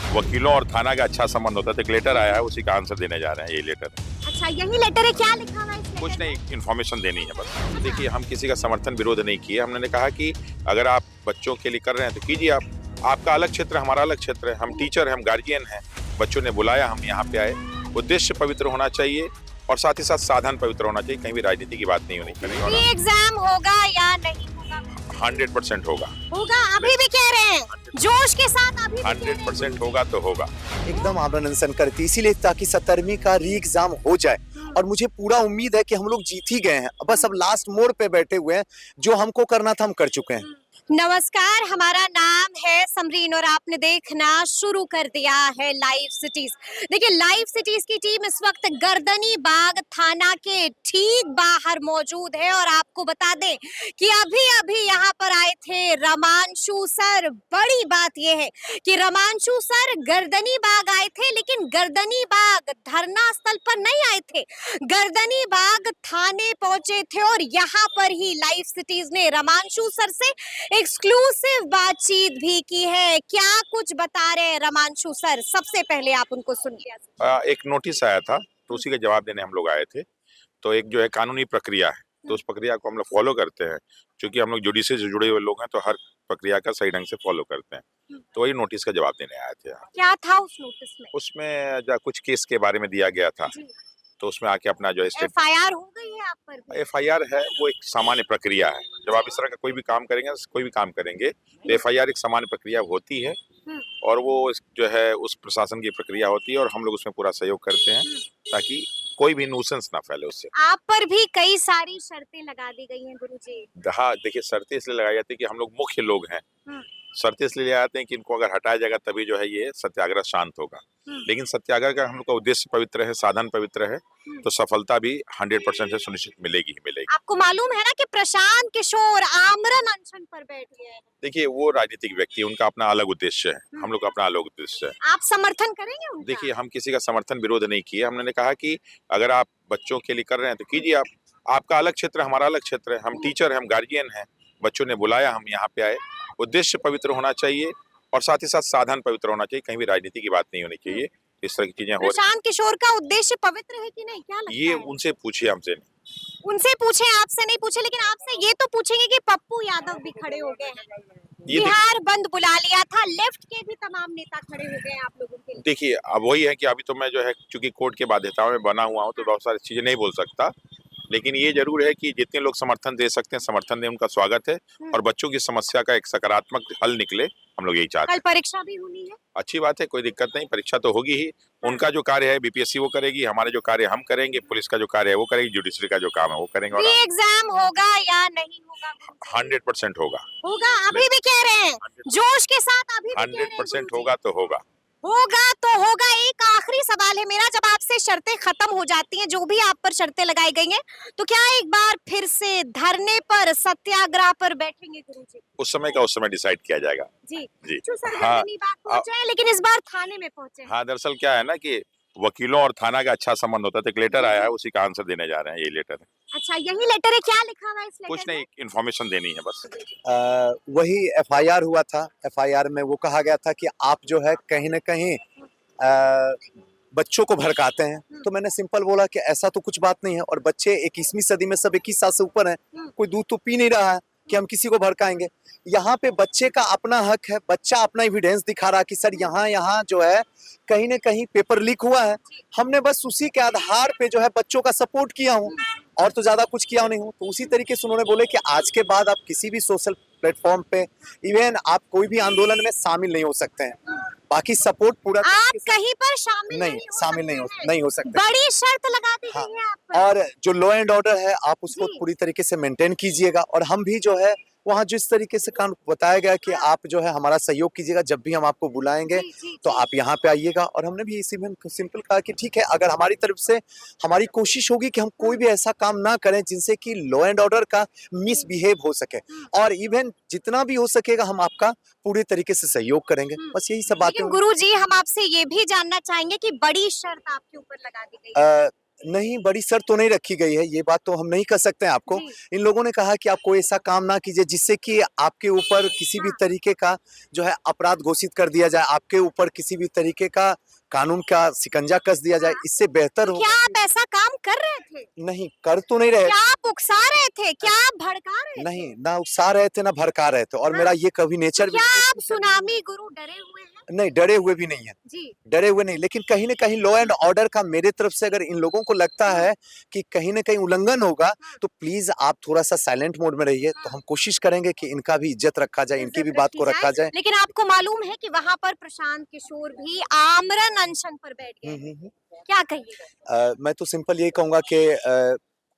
वकीलों और थाना का अच्छा संबंध होता है, तो एक लेटर आया है, उसी का आंसर देने जा रहे हैं। ये लेटर अच्छा, यही लेटर है, क्या लिखा हुआ है इस लेटर कुछ में? नहीं, इन्फॉर्मेशन देनी है बस। देखिए, हम किसी का समर्थन विरोध नहीं किए। हमने कहा कि अगर आप बच्चों के लिए कर रहे हैं तो कीजिए आप। आपका अलग क्षेत्र है, हमारा अलग क्षेत्र है। हम टीचर हैं, हम गार्जियन हैं। बच्चों ने बुलाया, हम यहाँ पे आए। उद्देश्य पवित्र होना चाहिए और साथ ही साथ साधन पवित्र होना चाहिए। कहीं भी राजनीति की बात नहीं होनी चाहिए। ये एग्जाम होगा या नहीं होगा? 100% होगा। होगा, अभी भी कह रहे हैं जोश के साथ, अभी भी कह रहे हैं। 100% होगा तो होगा। एकदम आमरण अनशन करती, इसीलिए ताकि 17वीं का री एग्जाम हो जाए। और मुझे पूरा उम्मीद है कि हम लोग जीत ही गए हैं। बस अब लास्ट मोड़ पे बैठे हुए हैं। जो हमको करना था हम कर चुके हैं। नमस्कार, हमारा नाम है समरीन और आपने देखना शुरू कर दिया है लाइव सिटीज। देखिए, लाइव सिटीज की टीम इस वक्त गर्दनी बाग थाना के ठीक बाहर मौजूद है और आपको बता दें कि अभी अभी यहाँ पर आए थे रमांशु सर। बड़ी बात यह है कि रमांशु सर गर्दनी बाग आए थे, लेकिन गर्दनी बाग धरना स्थल पर नहीं आए थे, गर्दनी बाग थाने पहुंचे थे और यहाँ पर ही लाइव सिटीज ने रमांशु सर से एक्सक्लूसिव बातचीत भी की है। क्या कुछ बता रहे हैं रमांशु सर? सबसे पहले आप उनको सुनिए। एक नोटिस आया था, तो उसी का जवाब देने हम लोग आए थे। तो एक जो है कानूनी प्रक्रिया है, तो उस प्रक्रिया को हम लोग फॉलो करते हैं। क्योंकि हम लोग जुडिशरी से जुड़े हुए लोग हैं, तो हर प्रक्रिया का सही ढंग से फॉलो करते हैं। तो वही नोटिस का जवाब देने आए थे। क्या था उस नोटिस में? उसमें कुछ केस के बारे में दिया गया था, तो उसमें आके अपना जो है एफआईआर हो गई है आप पर भी? एफआईआर है, वो एक सामान्य प्रक्रिया है। जब आप इस तरह का कोई भी काम करेंगे, कोई भी काम करेंगे, तो एफआईआर एक सामान्य प्रक्रिया होती है और वो जो है उस प्रशासन की प्रक्रिया होती है और हम लोग उसमें पूरा सहयोग करते हैं ताकि कोई भी न्यूसेंस ना फैले उससे। आप पर भी कई सारी शर्तें लगा दी गई हैं गुरुजी। हाँ, देखिए, शर्तें इसलिए लगाई जाती है कि हम लोग मुख्य लोग हैं। शर्तें इसलिए ले आते हैं कि इनको अगर हटाया जाएगा तभी जो है ये सत्याग्रह शांत होगा। लेकिन सत्याग्रह का हम लोग का उद्देश्य पवित्र है, साधन पवित्र है, तो सफलता भी 100% से सुनिश्चित मिलेगी ही मिलेगी। आपको मालूम है ना कि प्रशांत किशोर आमरण अनशन पर बैठ गए हैं। देखिए, वो राजनीतिक व्यक्ति, उनका अपना अलग उद्देश्य है, हम लोग का अपना अलग उद्देश्य है। आप समर्थन करेंगे उनका? देखिए, हम किसी का समर्थन विरोध नहीं किए। हमने कहा कि अगर आप बच्चों के लिए कर रहे हैं तो कीजिए आप। आपका अलग क्षेत्र है, हमारा अलग क्षेत्र है। हम टीचर हैं, हम गार्जियन हैं। बच्चों ने बुलाया, हम यहाँ पे आए। उद्देश्य पवित्र होना चाहिए और साथ ही साथ साधन पवित्र होना चाहिए। कहीं भी राजनीति की बात नहीं होनी चाहिए। इस तरह की चीजें हो रही प्रशांत किशोर का उद्देश्य पवित्र है कि नहीं, क्या लगता ये है? उनसे पूछिए, हमसे नहीं। उनसे पूछे, आपसे नहीं पूछे, लेकिन आपसे ये तो पूछेंगे कि पप्पू यादव भी खड़े हो गए हैं। बिहार बंद बुला लिया था, लेफ्ट के भी तमाम नेता खड़े हो गए हैं आप लोगों के लिए। देखिए, अब वही है कि अभी तो मैं जो है चूंकि कोर्ट के बाध्यताओं में बना हुआ हूँ, तो बहुत सारी चीजें नहीं बोल सकता। लेकिन ये जरूर है कि जितने लोग समर्थन दे सकते हैं समर्थन दें, उनका स्वागत है। और बच्चों की समस्या का एक सकारात्मक हल निकले, हम लोग यही चाहते हैं। कल परीक्षा भी होनी है। अच्छी बात है, कोई दिक्कत नहीं, परीक्षा तो होगी ही। उनका जो कार्य है बीपीएससी वो करेगी, हमारे जो कार्य हम करेंगे, पुलिस का जो कार्य है वो करेगी, जुडिशरी का जो काम है वो करेंगे। और ये एग्जाम होगा या नहीं होगा? 100% होगा। होगा, अभी भी कह रहे हैं जोश के साथ, अभी भी कह रहे हैं 100% होगा तो होगा। होगा तो होगा। एक आखिरी सवाल है मेरा, जब आपसे शर्तें खत्म हो जाती हैं, जो भी आप पर शर्तें लगाई गई हैं, तो क्या एक बार फिर से धरने पर, सत्याग्रह पर बैठेंगे गुरुजी? उस समय का उस समय डिसाइड किया जाएगा। जी जी। सर, हाँ, गर्दनी बाग पहुंचे हैं, लेकिन इस बार थाने में पहुंचे हैं। हाँ, दरअसल क्या है ना कि वकीलों और थाना का अच्छा संबंध होता है, तो एक लेटर आया है, उसी का आंसर देने जा रहे हैं। ये लेटर है। अच्छा, यही लेटर है, क्या लिखा हुआ है इस लेटर कुछ नहीं, इन्फॉर्मेशन देनी है बस। वही एफआईआर हुआ था। एफआईआर में वो कहा गया था कि आप जो है कहीं ना कहीं बच्चों को भड़काते हैं। तो मैंने सिंपल बोला कि ऐसा तो कुछ बात नहीं है। और बच्चे 21वीं सदी में सब 21 साल से ऊपर हैं, कोई दूध तो पी नहीं रहा है कि हम किसी को भड़काएंगे। यहाँ पे बच्चे का अपना हक है, बच्चा अपना एविडेंस दिखा रहा कि सर यहाँ जो है कहीं ना कहीं पेपर लीक हुआ है। हमने बस उसी के आधार पे जो है बच्चों का सपोर्ट किया हूँ, और तो ज्यादा कुछ किया नहीं हूँ। तो उसी तरीके से उन्होंने बोले कि आज के बाद आप किसी भी सोशल प्लेटफॉर्म पे, इवन आप कोई भी आंदोलन में शामिल नहीं हो सकते हैं। बाकी सपोर्ट पूरा आप कहीं पर शामिल नहीं हो सकते। बड़ी शर्त लगा दी हाँ। गई है आप पर। और जो लॉ एंड ऑर्डर है आप उसको जी। पूरी तरीके से मेंटेन कीजिएगा। और हम भी जो है वहाँ जिस तरीके से काम बताया गया कि आप जो है हमारा सहयोग कीजिएगा, जब भी हम आपको बुलाएंगे तो आप यहाँ पे आइएगा। और हमने भी इसी में सिंपल कहा कि ठीक है, अगर हमारी तरफ से हमारी कोशिश होगी कि हम कोई भी ऐसा काम ना करें जिनसे कि लॉ एंड ऑर्डर का मिसबिहेव हो सके, और इवन जितना भी हो सकेगा हम आपका पूरी तरीके से सहयोग करेंगे। बस यही सब बातें। गुरुजी, हम आपसे ये भी जानना चाहेंगे कि बड़ी शर्त आपके ऊपर लगा दी गई है। नहीं, बड़ी शर्त तो नहीं रखी गई है, ये बात तो हम नहीं कर सकते हैं आपको। जी। इन लोगों ने कहा कि आप कोई ऐसा काम ना कीजिए जिससे कि आपके ऊपर किसी भी हाँ। तरीके का जो है अपराध घोषित कर दिया जाए, आपके ऊपर किसी भी तरीके का कानून का शिकंजा कस दिया जाए, हाँ। इससे बेहतर तो हो। क्या आप ऐसा काम कर रहे थे? नहीं, कर तो नहीं रहे। क्या आप उकसा रहे थे? क्या आप भड़का रहे थे? नहीं, ना उकसा रहे थे, ना भड़का रहे थे और हाँ। मेरा ये कभी तो नेचर भी क्या आप सुनामी गुरु डरे हुए हैं? नहीं, डरे हुए भी नहीं है। जी। डरे हुए नहीं, लेकिन कहीं न कहीं लॉ एंड ऑर्डर का मेरे तरफ से अगर इन लोगों को लगता है कि कहीं न कहीं उल्लंघन होगा, तो प्लीज़ आप थोड़ा-सा साइलेंट मोड में रहिए, तो हम कोशिश करेंगे कि इनका भी इज़्ज़त रखा जाए, इनकी भी इज़्ज़त बात रखी को रखा जाए। लेकिन आपको मालूम है कि वहाँ पर प्रशांत किशोर भी आमरण अनशन पर बैठ गए। हुँ। क्या कहिएगा? मैं तो सिंपल यही कहूँगा कि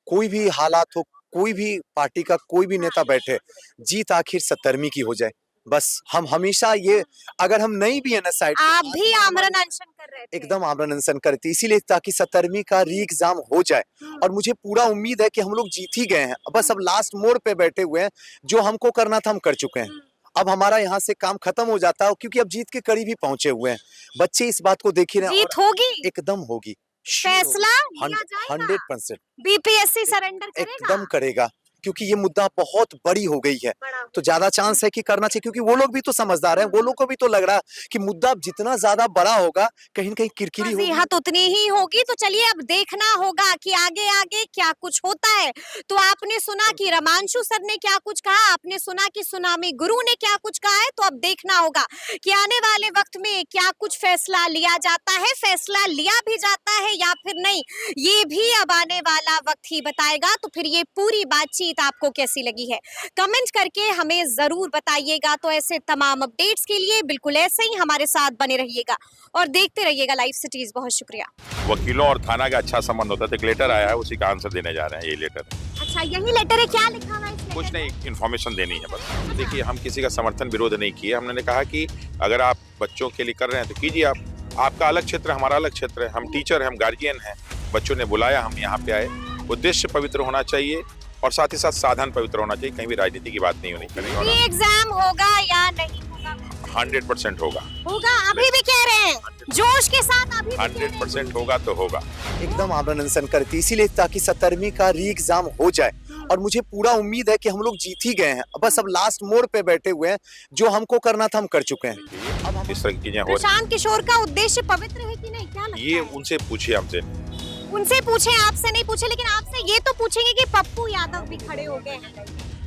कोई भी हालात हो, कोई भी पार्टी का कोई भी नेता बैठे, जीत आखिर सत्तरवीं की हो जाए। बस हम हमेशा ये, अगर हम नहीं भी है ना साइड पे, आप भी आमरण अनशन कर रहे थे। एकदम आमरण अनशन करती, इसीलिए ताकि 17वीं का री एग्जाम हो जाए और मुझे पूरा उम्मीद है कि हम लोग जीत ही गए हैं। बस अब लास्ट मोड़ पे बैठे हुए हैं, जो हमको करना था हम कर चुके हैं। अब हमारा यहाँ से काम खत्म हो जाता है क्योंकि अब जीत के करीब ही पहुंचे हुए हैं। बच्चे इस बात को देख ही रहे हैं जीत और होगी, एकदम होगी। फैसला लिया जाएगा, 100% बीपीएससी सरेंडर करेगा। एकदम करेगा, क्योंकि ये मुद्दा बहुत बड़ी हो गई है, बड़ा तो ज्यादा चांस है कि करना चाहिए, क्योंकि वो लोग भी तो समझदार हैं, वो लोग को भी तो लग रहा है कि मुद्दा जितना ज्यादा बड़ा होगा कहीं न कहीं किरकिरी होगी। वजीहत उतनी ही होगी। तो चलिए अब देखना होगा कि आगे आगे क्या कुछ होता है। तो आपने सुना कि रमांशु सर ने क्या कुछ कहा, आपने सुना कि सुनामी गुरु ने क्या कुछ कहा है। तो अब देखना होगा कि आने वाले वक्त में क्या कुछ फैसला लिया जाता है, फैसला लिया भी जाता है या फिर नहीं, ये भी अब आने वाला वक्त ही बताएगा। तो फिर ये पूरी बातचीत आपको कैसी लगी है, कमेंट करके हमें जरूर बताइएगा। तो ऐसे तमाम अपडेट्स के लिए बिल्कुल ऐसे ही हमारे साथ बने रहिएगा और देखते रहिएगा लाइव सिटीज। बहुत शुक्रिया। वकीलों और थाना का अच्छा संबंध होता है, तो एक लेटर आया है, उसी का आंसर देने जा रहे हैं। ये लेटर अच्छा, यही लेटर है, क्या लिखा हुआ है इस कुछ लेटर में? नहीं, इन्फॉर्मेशन देनी है बस। देखिए, हम किसी का समर्थन विरोध नहीं किए। हमने कहा कि अगर आप बच्चों के लिए कर रहे हैं तो कीजिए आप। आपका अलग क्षेत्र, हमारा अलग क्षेत्र है। हम टीचर हैं, हम गार्जियन हैं। बच्चों ने बुलाया, हम यहाँ पे आए। उद्देश्य पवित्र होना चाहिए और साथ ही साथ साधन पवित्र होना चाहिए। कहीं भी राजनीति की बात नहीं होनी चाहिए। ये एग्जाम होगा या नहीं होगा? 100% होगा। होगा, अभी भी कह रहे हैं जोश के साथ, अभी भी कह रहे हैं। 100% होगा तो होगा। एकदम आमरण अनशन करती, इसीलिए ताकि 17वीं का री एग्जाम हो जाए और मुझे पूरा उम्मीद है कि हम लोग जीत ही गए हैं। बस अब लास्ट मोड़ पे बैठे हुए हैं, जो हमको करना था हम कर चुके हैं। अब इस तरह की चीजें हो रही प्रशांत किशोर का उद्देश्य पवित्र है कि नहीं, क्या लगता हैं। ये है? उनसे पूछिए, हमसे उनसे पूछे, आपसे नहीं पूछे। लेकिन आपसे ये तो पूछेंगे कि पप्पू यादव भी खड़े हो गए हैं।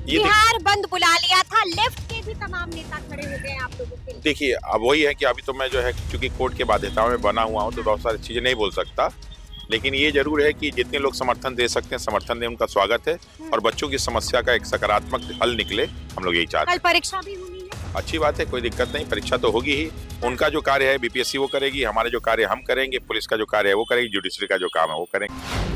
ये बिहार बंद बुला लिया था, लेफ्ट के भी तमाम नेता खड़े हो गए हैं आप लोगों के लिए। देखिए, अब वही है कि अभी तो मैं जो है क्योंकि कोर्ट के बाध्यताओं में बना हुआ हूँ, तो बहुत सारी चीजें नहीं बोल सकता। लेकिन ये जरूर है कि जितने लोग समर्थन दे सकते हैं समर्थन दें, उनका स्वागत है। और बच्चों की समस्या का एक सकारात्मक हल निकले, हम लोग यही चाहते हैं। कल परीक्षा भी होनी है। अच्छी बात है, कोई दिक्कत नहीं, परीक्षा तो होगी ही। उनका जो कार्य है बीपीएससी वो करेगी, हमारे जो कार्य हम करेंगे, पुलिस का जो कार्य है वो करेगी, जुडिशरी का जो काम है वो करेंगे।